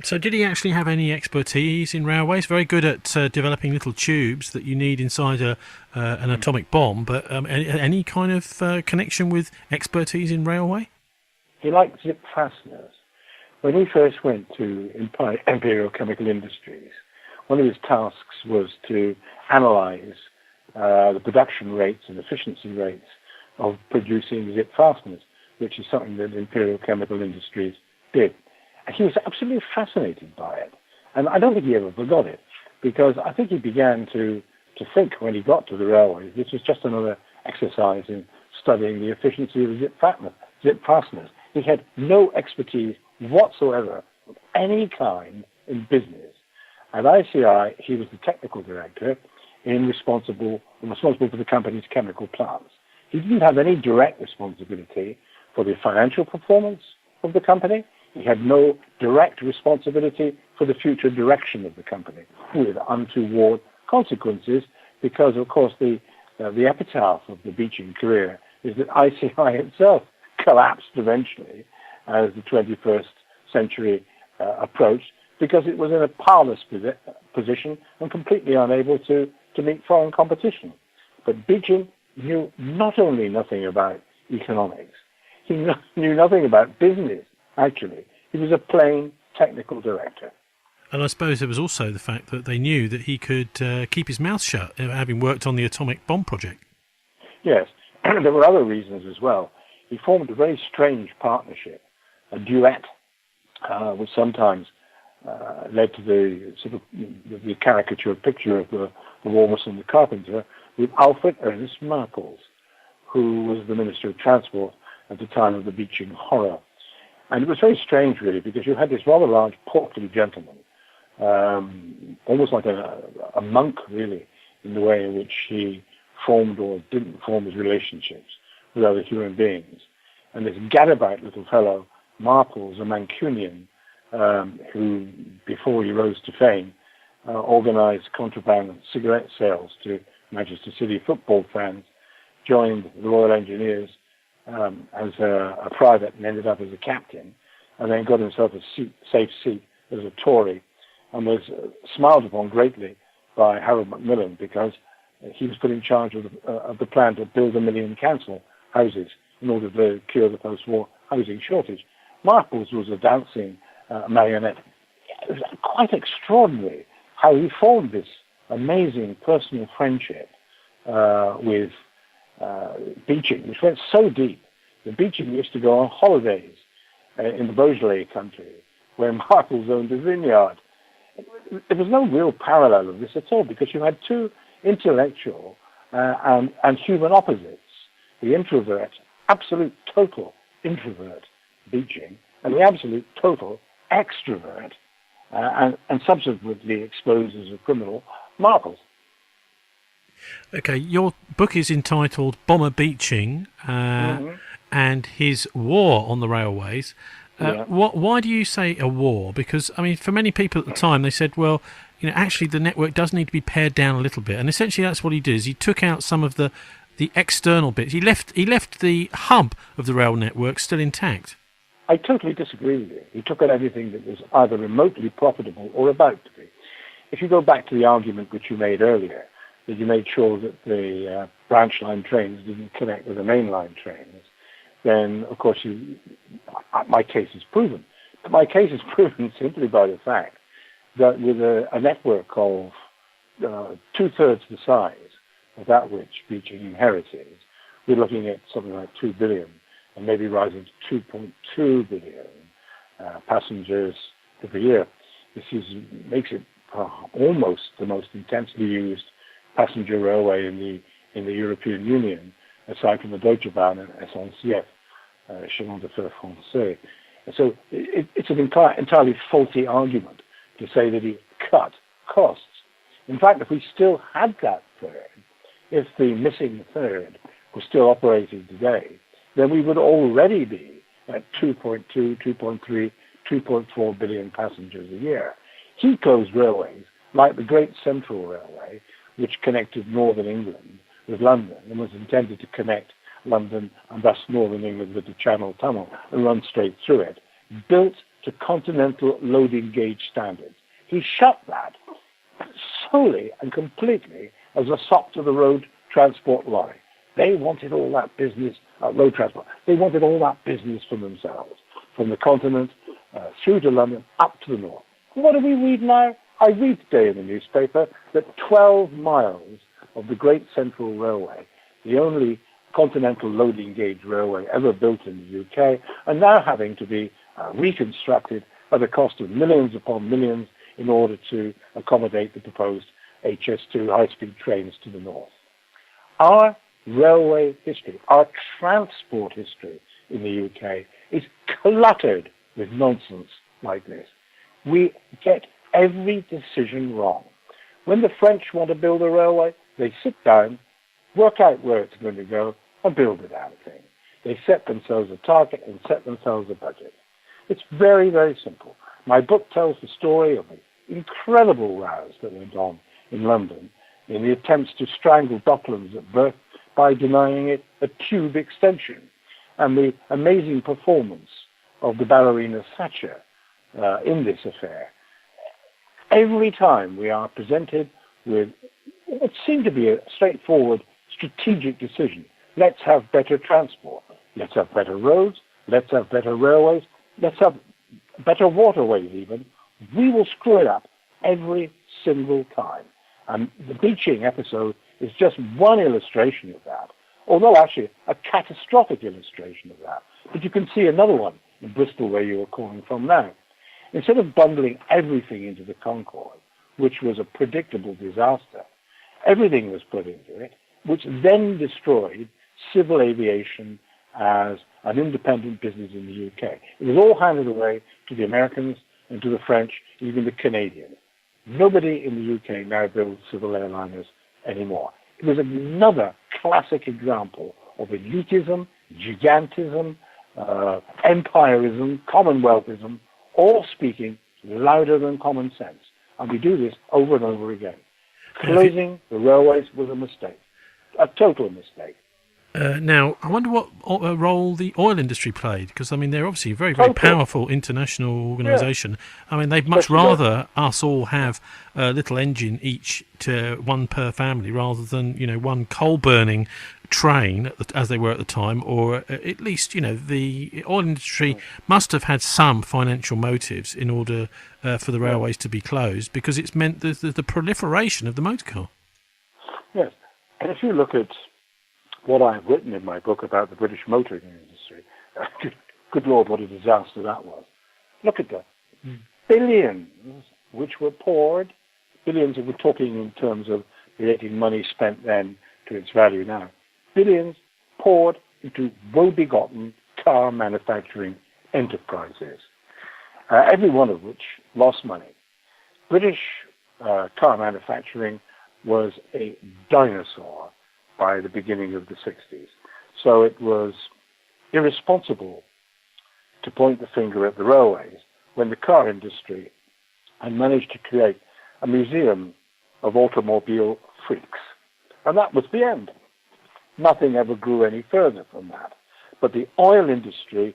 So did he actually have any expertise in railways? Very good at developing little tubes that you need inside an atomic bomb, but any kind of connection with expertise in railway? He liked zip fasteners. When he first went to Imperial Chemical Industries, one of his tasks was to analyze the production rates and efficiency rates of producing zip fasteners, which is something that Imperial Chemical Industries did. And he was absolutely fascinated by it. And I don't think he ever forgot it, because I think he began to think when he got to the railways, this was just another exercise in studying the efficiency of zip fasteners. He had no expertise whatsoever of any kind in business. At ICI, he was the technical director responsible for the company's chemical plants. He didn't have any direct responsibility for the financial performance of the company. He had no direct responsibility for the future direction of the company, with untoward consequences, because, of course, the epitaph of the Beeching career is that ICI itself collapsed eventually as the 21st century approached, because it was in a powerless position and completely unable to meet foreign competition. But Beeching knew not only nothing about economics, he knew nothing about business, actually. He was a plain technical director. And I suppose there was also the fact that they knew that he could keep his mouth shut, having worked on the atomic bomb project. Yes, there were other reasons as well. He formed a very strange partnership, a duet, which sometimes led to the sort of the caricature picture of the walrus and the carpenter, with Alfred Ernest Marples, who was the Minister of Transport at the time of the Beeching horror. And it was very strange, really, because you had this rather large, portly gentleman, almost like a monk, really, in the way in which he formed or didn't form his relationships with other human beings. And this gadabout little fellow, Marples, a Mancunian, who, before he rose to fame, organized contraband cigarette sales to Manchester City football fans, joined the Royal Engineers as a private and ended up as a captain, and then got himself a safe seat as a Tory, and was smiled upon greatly by Harold Macmillan, because he was put in charge of the plan to build 1 million council houses in order to cure the post-war housing shortage. Marples was a dancing marionette. It was quite extraordinary how he formed this amazing personal friendship with Beeching, which went so deep that Beeching used to go on holidays in the Beaujolais country, where Marples owned a vineyard. There was no real parallel of this at all, because you had two intellectual and human opposites: the introvert, absolute total introvert, Beeching, and the absolute total extrovert, and subsequently exposed as a criminal, Marples. Okay, your book is entitled Bomber Beeching and his war on the railways. Why do you say a war? Because, I mean, for many people at the time, they said, well, actually the network does need to be pared down a little bit. And essentially that's what he did. Is he took out some of the external bits. He left the hub of the rail network still intact. I totally disagree with you. He took out everything that was either remotely profitable or about to be. If you go back to the argument which you made earlier, that you made sure that the branch line trains didn't connect with the mainline trains, then, of course, my case is proven. But my case is proven simply by the fact that with a network of two-thirds the size of that which Beeching inherited, we're looking at something like 2 billion, and maybe rising to 2.2 billion passengers every year. This makes it almost the most intensely used passenger railway in the European Union, aside from the Deutsche Bahn and SNCF, Chemin de Fer Français. And so it's an entirely faulty argument to say that he cut costs. In fact, if we still had that third, if the missing third was still operating today, then we would already be at 2.2, 2.3, 2.4 billion passengers a year. He closed railways like the Great Central Railway, which connected northern England with London and was intended to connect London and thus northern England with the Channel Tunnel and run straight through it, built to continental loading gauge standards. He shut that solely and completely as a sop to the road transport lorry. They wanted all that business, road transport. They wanted all that business for themselves, from the continent through to London, up to the north. What do we read now? I read today in the newspaper that 12 miles of the Great Central Railway, the only continental loading gauge railway ever built in the UK, are now having to be reconstructed at a cost of millions upon millions in order to accommodate the proposed HS2 high-speed trains to the north. Our railway history, our transport history in the UK is cluttered with nonsense like this. We get every decision wrong. When the French want to build a railway, they sit down, work out where it's going to go, and build it out of thing. They set themselves a target and set themselves a budget. It's very, very simple. My book tells the story of the incredible rows that went on in London in the attempts to strangle Docklands at birth by denying it a tube extension, and the amazing performance of the ballerina Thatcher in this affair. Every time we are presented with what seemed to be a straightforward strategic decision, let's have better transport, let's have better roads, let's have better railways, let's have better waterways even, we will screw it up every single time. And the Beeching episode is just one illustration of that, although actually a catastrophic illustration of that. But you can see another one in Bristol, where you are calling from now. Instead of bundling everything into the Concorde, which was a predictable disaster, everything was put into it, which then destroyed civil aviation as an independent business in the UK. It was all handed away to the Americans and to the French, even the Canadians. Nobody in the UK now builds civil airliners anymore. It was another classic example of elitism, gigantism, empirism, commonwealthism, all speaking louder than common sense. And we do this over and over again. Closing the railways was a mistake, a total mistake. Now, I wonder what role the oil industry played, because, I mean, they're obviously a very, very powerful international organisation. Yeah. I mean, they'd much rather us all have a little engine each to one per family rather than, one coal-burning train, as they were at the time, or at least, the oil industry must have had some financial motives in order for the railways to be closed, because it's meant the proliferation of the motor car. Yes, and if you look at what I've written in my book about the British motoring industry, good Lord, what a disaster that was. Look at the billions which were poured, billions, if we're talking in terms of relating money spent then to its value now, billions poured into woe-begotten car manufacturing enterprises, every one of which lost money. British car manufacturing was a dinosaur by the beginning of the 60s. So it was irresponsible to point the finger at the railways when the car industry had managed to create a museum of automobile freaks. And that was the end. Nothing ever grew any further from that. But the oil industry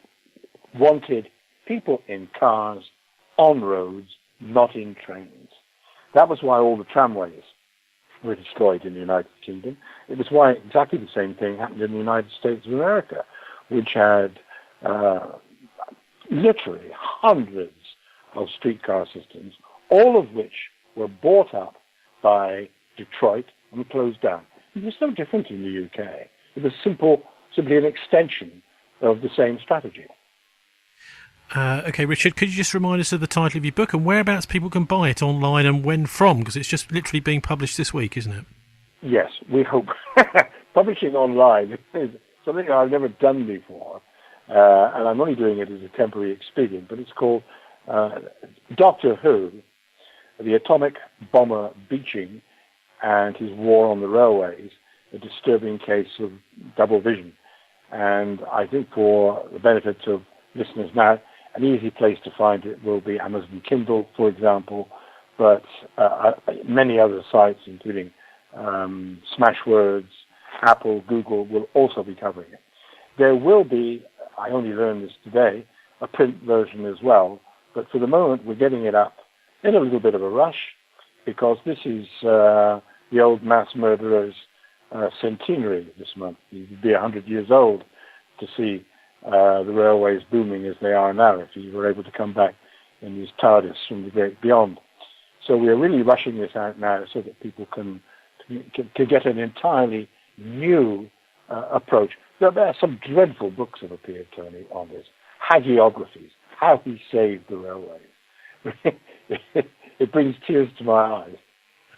wanted people in cars, on roads, not in trains. That was why all the tramways were destroyed in the United Kingdom. It was why exactly the same thing happened in the United States of America, which had literally hundreds of streetcar systems, all of which were bought up by Detroit and closed down. It was no different in the UK. It was simply an extension of the same strategy. Okay, Richard, could you just remind us of the title of your book and whereabouts people can buy it online and when from? Because it's just literally being published this week, isn't it? Yes, we hope. Publishing online is something I've never done before, and I'm only doing it as a temporary expedient, but it's called Doctor Who, the Atomic Bomber Beeching and His War on the Railways, a disturbing case of double vision. And I think for the benefit of listeners now, an easy place to find it will be Amazon Kindle, for example, but many other sites, including Smashwords, Apple, Google, will also be covering it. There will be, I only learned this today, a print version as well, But for the moment, we're getting it up in a little bit of a rush, because this is the old mass murderer's centenary this month. He'd be 100 years old to see the railways booming as they are now, if he were able to come back in his TARDIS from the great beyond. So we are really rushing this out now so that people can get an entirely new approach. There are some dreadful books that have appeared, Tony, on this. Hagiographies, how he saved the railways. It brings tears to my eyes.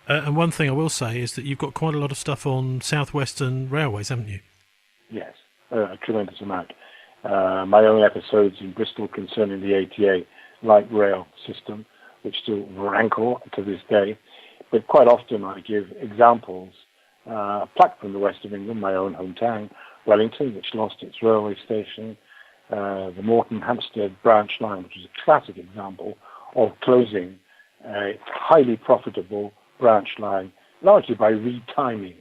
And one thing I will say is that you've got quite a lot of stuff on South Western Railways, haven't you? Yes, a tremendous amount. My own episodes in Bristol concerning the ATA light rail system, which still rankle to this day. But quite often I give examples, plucked from the west of England, my own hometown, Wellington, which lost its railway station, the Morton Hampstead branch line, which is a classic example of closing a highly profitable branch line, largely by retiming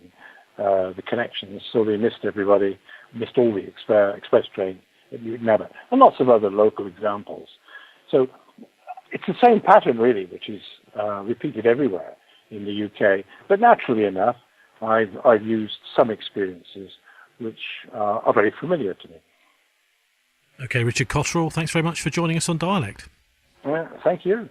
the connections, so they missed all the express train at Newton Abbot, and lots of other local examples. So it's the same pattern, really, which is repeated everywhere in the UK. But naturally enough, I've used some experiences which are very familiar to me. Okay, Richard Cottrell, thanks very much for joining us on Dialect. Thank you.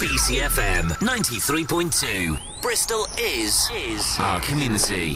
BCFM 93.2. Bristol is our community.